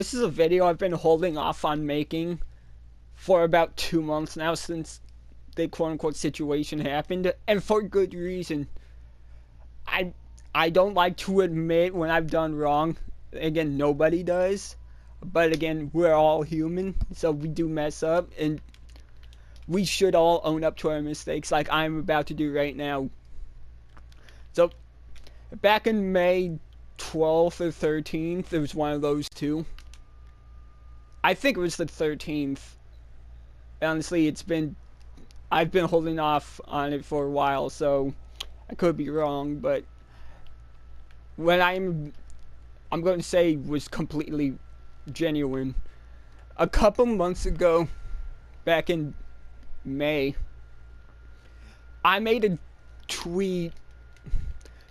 This is a video I've been holding off on making for about 2 months now since the quote-unquote situation happened, and for good reason. I I don't like to admit when I've done wrong. Again, nobody does. But again, we're all human, so we do mess up, and we should all own up to our mistakes like I'm about to do right now. So, back in May 12th or 13th, it was one of those two. I think it was the 13th. Honestly, I've been holding off on it for a while, so I could be wrong, but when I'm going to say was completely genuine. A couple months ago, back in May, I made a tweet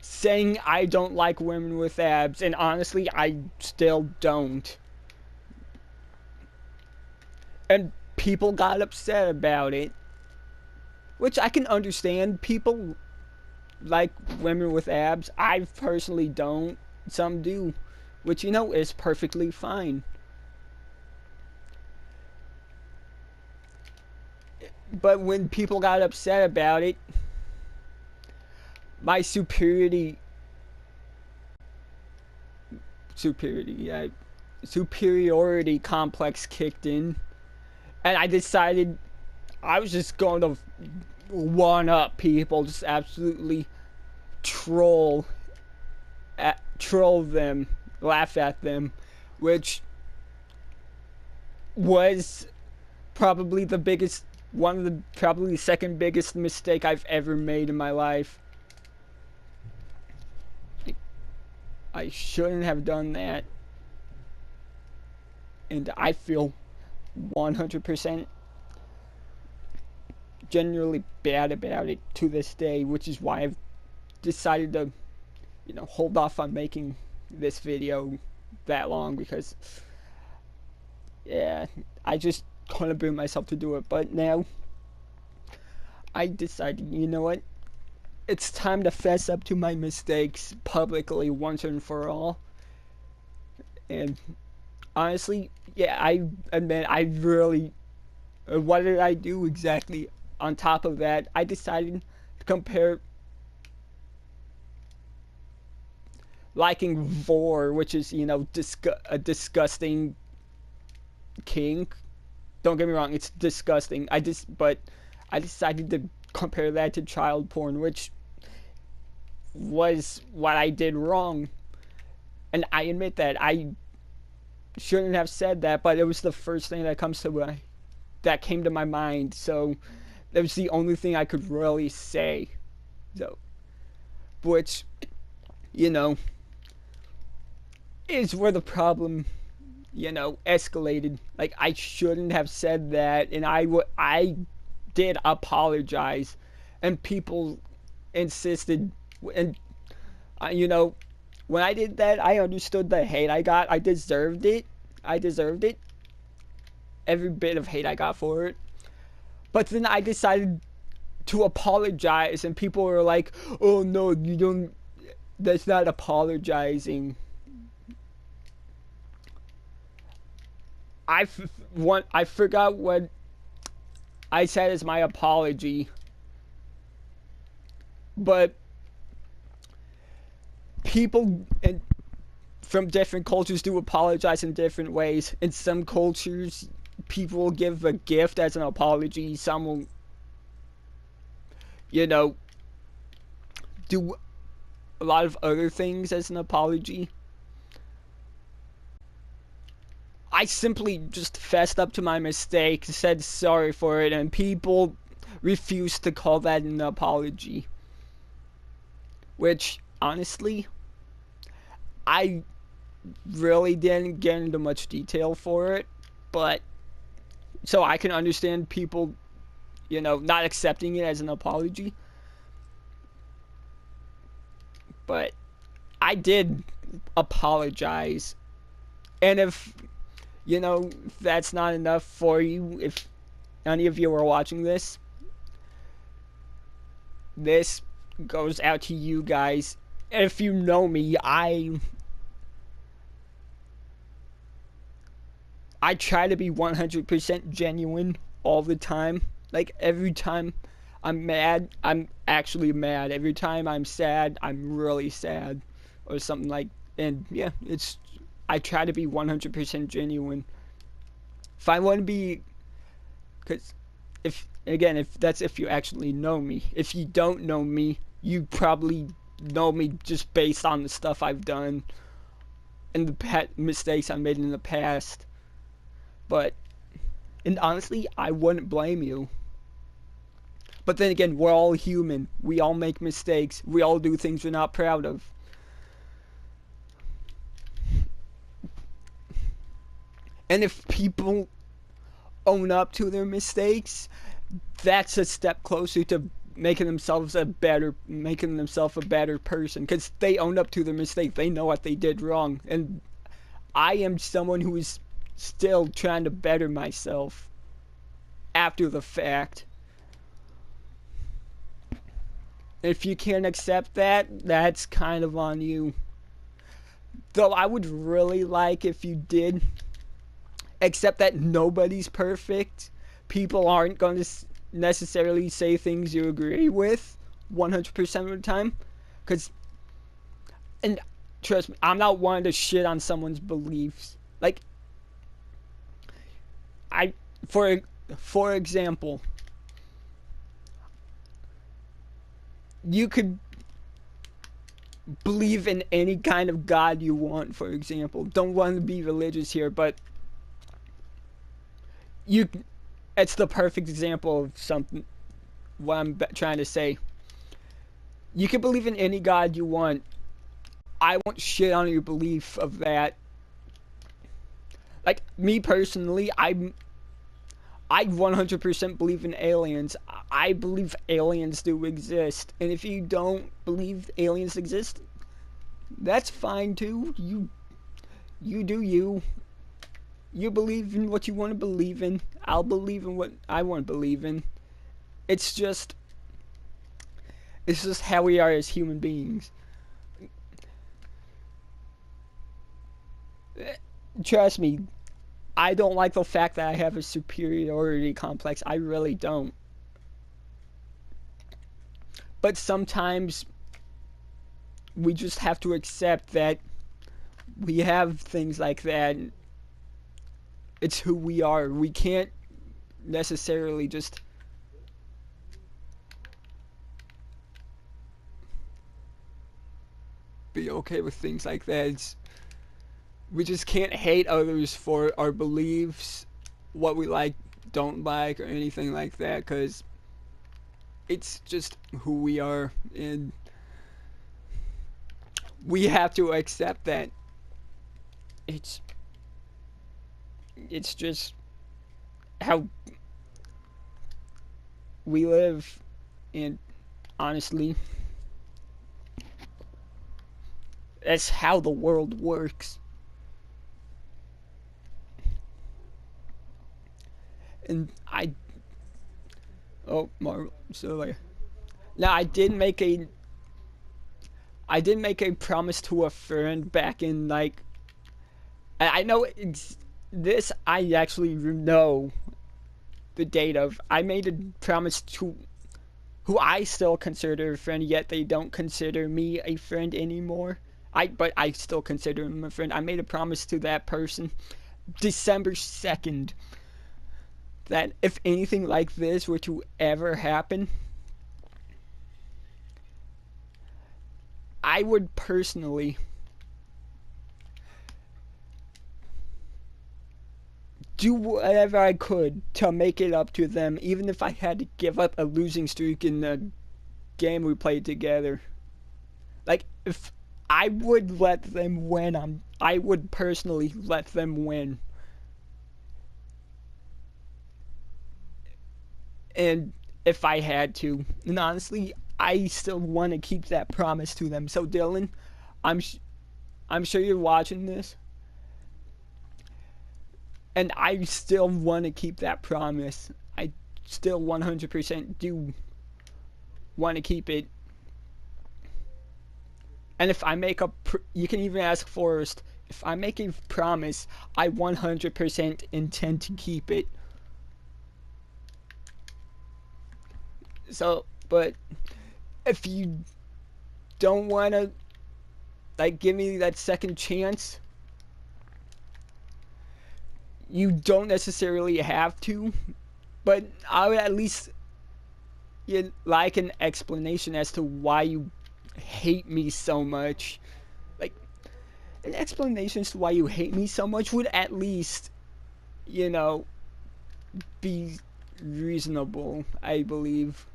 saying I don't like women with abs, and honestly, I still don't. And people got upset about it, which I can understand. People like women with abs. I personally don't. Some do, which is perfectly fine. But when people got upset about it, my superiority complex kicked in, and I decided I was just going to one up people, just absolutely troll them, laugh at them, which was probably probably the second biggest mistake I've ever made in my life. I shouldn't have done that, and I feel 100% genuinely bad about it to this day, which is why I've decided to hold off on making this video that long, because yeah, I just couldn't bring myself to do it. But now I decided, you know what, it's time to fess up to my mistakes publicly once and for all. And honestly, yeah, I admit I really what did I do exactly? On top of that, I decided to compare liking vor, which is a disgusting kink. Don't get me wrong, it's disgusting. But I decided to compare that to child porn, which was what I did wrong. And I admit that I shouldn't have said that, but it was the first thing that came to my mind. So that was the only thing I could really say. So, which is where the problem escalated. Like, I shouldn't have said that, and I did apologize, and people insisted, and when I did that, I understood the hate I got. I deserved it. Every bit of hate I got for it. But then I decided to apologize, and people were like, "Oh no, you don't. That's not apologizing." I forgot what I said as my apology, but people from different cultures do apologize in different ways. In some cultures, people will give a gift as an apology. Some will, do a lot of other things as an apology. I simply just fessed up to my mistake, said sorry for it, and people refused to call that an apology. Which, honestly, I really didn't get into much detail for it, but so I can understand people, not accepting it as an apology. But I did apologize. And if that's not enough for you, if any of you are watching this goes out to you guys. If you know me, I try to be 100% genuine all the time. Like every time I'm mad, I'm actually mad. Every time I'm sad, I'm really sad, or something like. And yeah, it's. I try to be 100% genuine. If I want to be, because if again, if that's if you actually know me. If you don't know me, you probably know me just based on the stuff I've done and the mistakes I made in the past. But and honestly, I wouldn't blame you. But then again, we're all human. We all make mistakes. We all do things we're not proud of. And if people own up to their mistakes, that's a step closer to making themselves a better person, because they own up to their mistake. They know what they did wrong. And I am someone who is still trying to better myself after the fact. If you can't accept that, that's kind of on you. Though I would really like if you did accept that nobody's perfect. People aren't going to necessarily say things you agree with 100% of the time. Because, and trust me, I'm not one to shit on someone's beliefs. Like, for example, you could believe in any kind of God you want, for example. Don't want to be religious here, but it's the perfect example of something, what I'm trying to say. You can believe in any God you want. I won't shit on your belief of that. Like, me personally, I 100% believe in aliens. I believe aliens do exist. And if you don't believe aliens exist, that's fine too. You do you. You believe in what you want to believe in. I'll believe in what I want to believe in. It's just how we are as human beings. Trust me, I don't like the fact that I have a superiority complex. I really don't. But sometimes we just have to accept that we have things like that. It's who we are. We can't necessarily just be okay with things like that. We just can't hate others for our beliefs, what we like, don't like, or anything like that, because it's just who we are, and we have to accept that it's just how we live. And honestly, that's how the world works. And now I did make a promise to a friend back in, like, I know this, I actually know the date of. I made a promise to who I still consider a friend, yet they don't consider me a friend anymore. But I still consider him a friend. I made a promise to that person December 2nd that if anything like this were to ever happen, I would personally do whatever I could to make it up to them, even if I had to give up a losing streak in the game we played together. Like, if I would let them win, I would personally let them win. And if I had to, and honestly, I still want to keep that promise to them. So Dylan, I'm sure you're watching this, and I still want to keep that promise. I still 100% do want to keep it. And if I make you can even ask Forrest, if I make a promise, I 100% intend to keep it. So, but if you don't want to, like, give me that second chance, you don't necessarily have to, but I would at least like an explanation as to why you hate me so much. Like, an explanation as to why you hate me so much would at least, you know, be reasonable, I believe.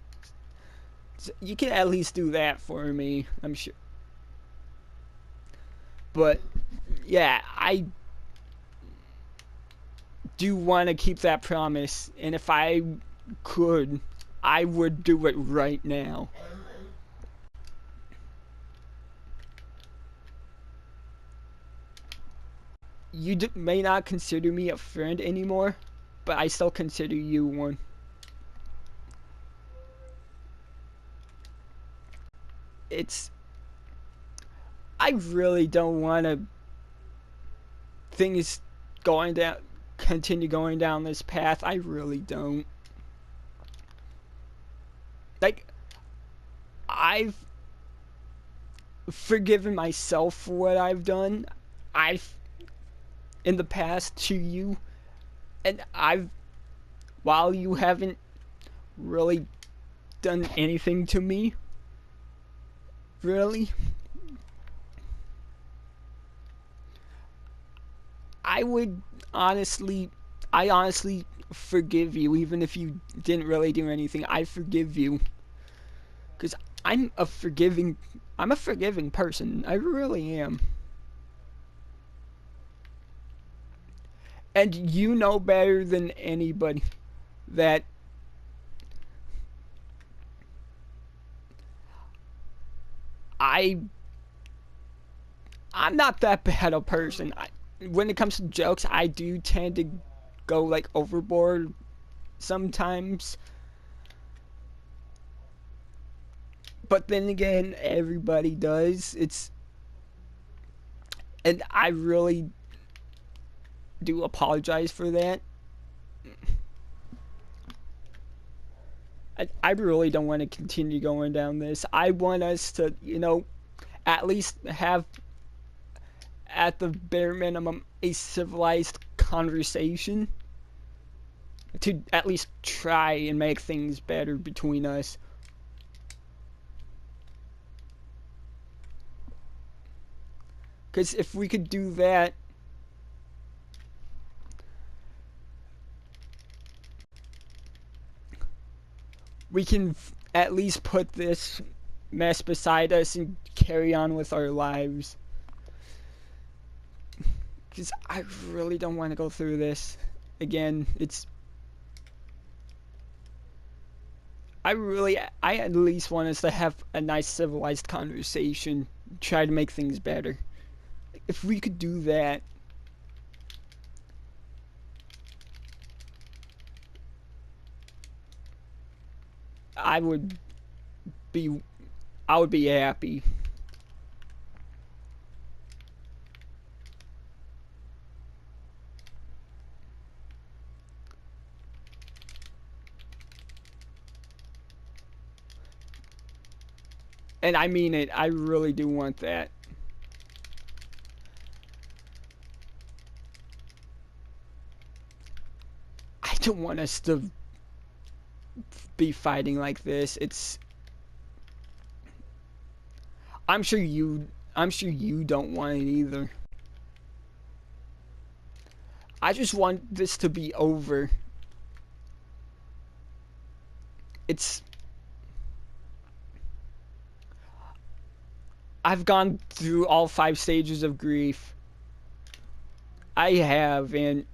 So you can at least do that for me, I'm sure. But yeah, I do want to keep that promise, and if I could, I would do it right now. You may not consider me a friend anymore, but I still consider you one. It's I really don't want to things going down continue going down this path. I really don't. Like, I've forgiven myself for what I've done. I've in the past to you, and I've while you haven't really done anything to me, really, I would honestly, I honestly forgive you, even if you didn't really do anything. I forgive you, because I'm a forgiving person. I really am. And you know better than anybody that I I'm not that bad a person. When it comes to jokes, I do tend to go like overboard sometimes. But then again, everybody does. And I really do apologize for that. I really don't want to continue going down this. I want us to, at least have, at the bare minimum, a civilized conversation to at least try and make things better between us. Because if we could do that, we can at least put this mess beside us and carry on with our lives. Because I really don't want to go through this again. I at least want us to have a nice civilized conversation, try to make things better. If we could do that, I would be happy. And I mean it, I really do want that. I don't want us to be fighting like this. I'm sure you don't want it either. I just want this to be over. I've gone through all 5 stages of grief. I have, and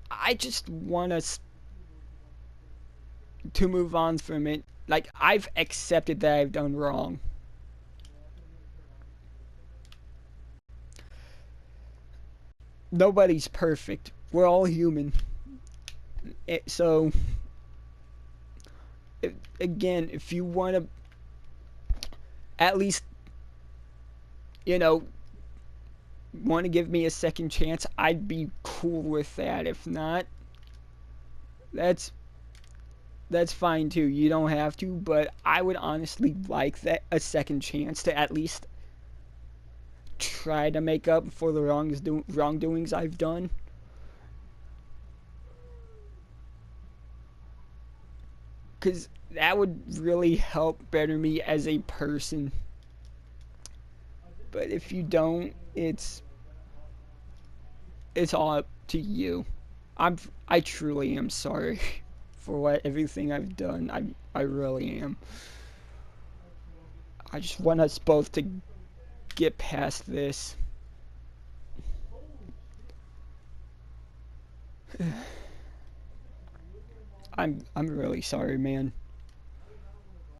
I just want us to move on from it. Like, I've accepted that I've done wrong. Nobody's perfect. We're all human. So, again, if you want to at least you know, want to give me a second chance, I'd be cool with that. If not, that's that's fine too. You don't have to, but I would honestly like that a second chance to at least try to make up for the wrongdoings I've done. Because that would really help better me as a person. But if you don't, it's all up to you. I truly am sorry for what everything I've done. I really am. I just want us both to get past this. I'm really sorry, man.